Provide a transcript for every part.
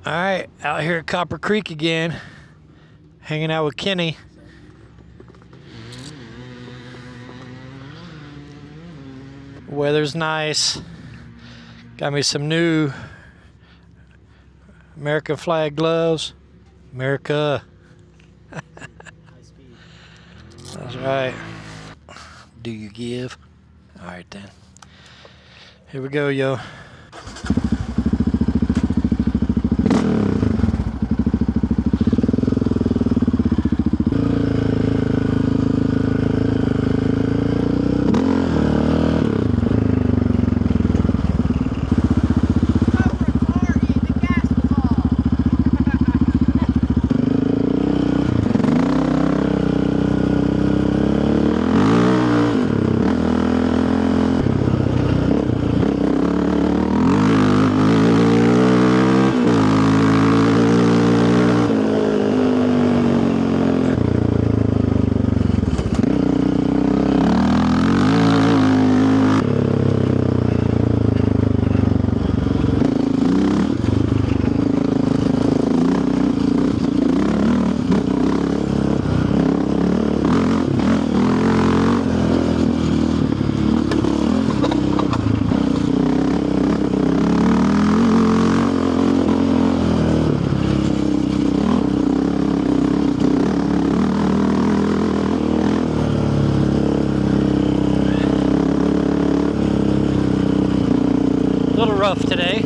All right, out here at Copper Creek again, hanging out with Kenny. Weather's nice. Got me some new American flag gloves. America. That's right. Do you give? All right then. Here we go, yo. A little rough today.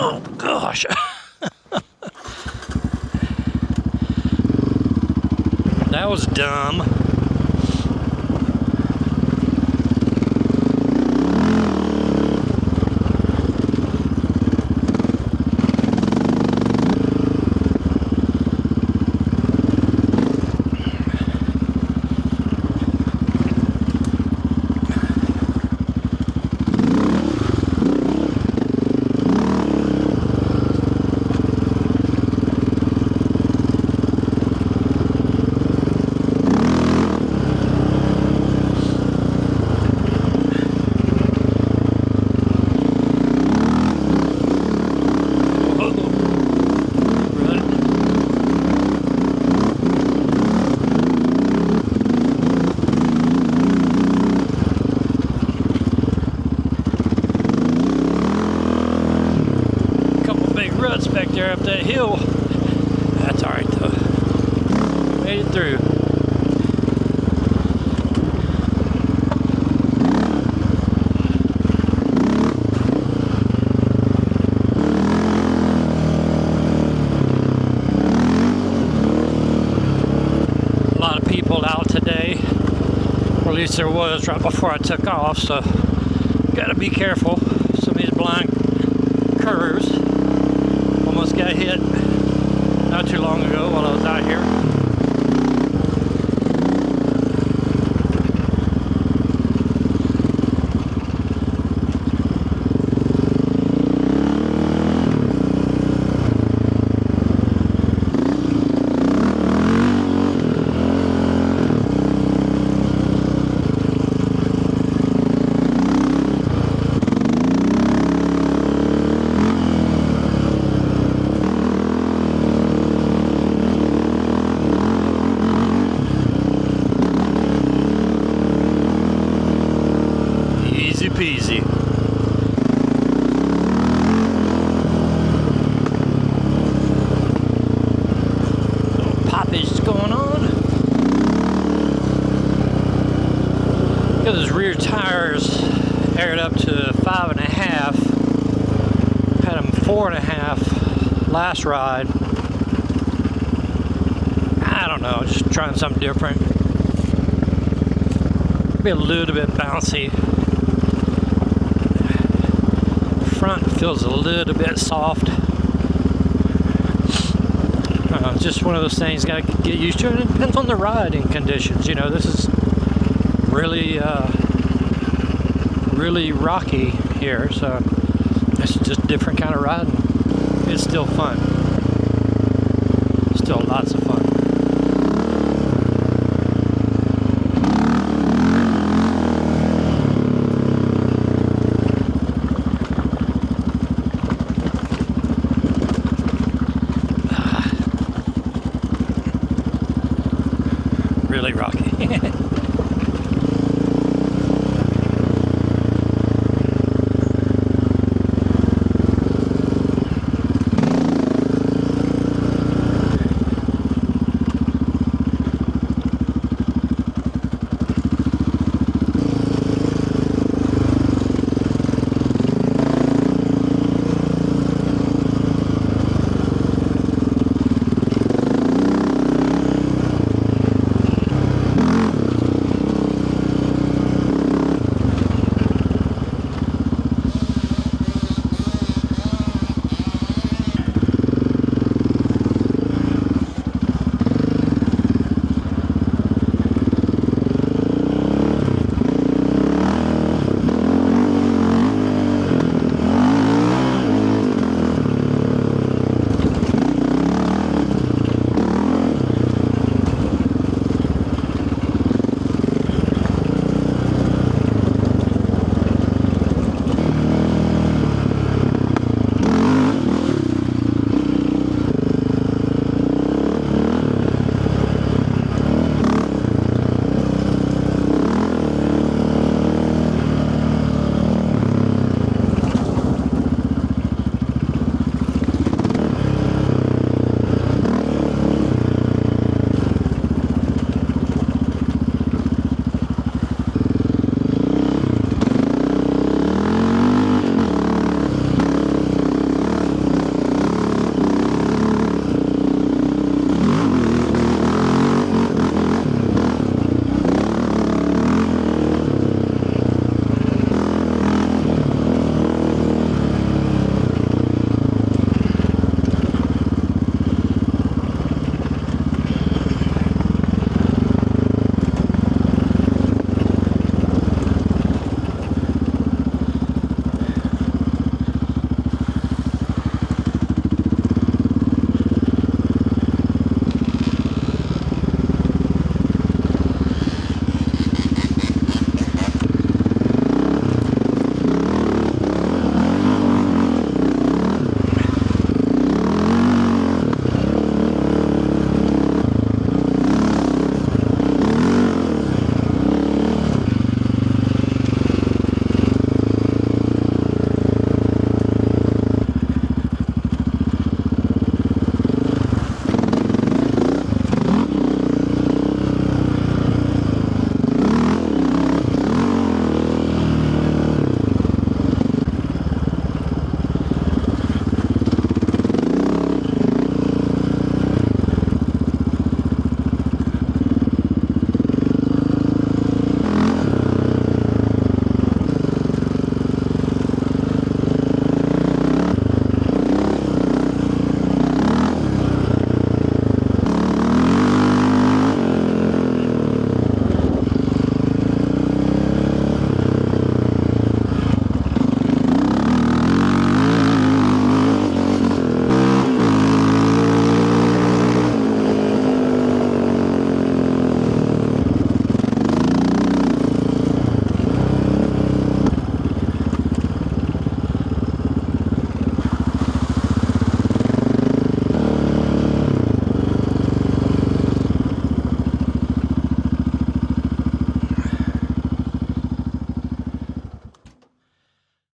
Oh gosh. That was dumb. there up that hill. That's alright though. Made it through. A lot of people out today, or at least there was right before I took off, so gotta be careful. Some of these blind curves. Almost got hit not too long ago while I was out here. Easy peasy. Little poppage going on. Got his rear tires aired up to 5.5. Had them 4.5 last ride. I don't know, just trying something different. Be a little bit bouncy. Front feels a little bit soft. Just one of those things, gotta get used to it. It depends on the riding conditions. You know, this is really, really rocky here, so it's just a different kind of riding. It's still fun. Still lots of fun. Really rocky.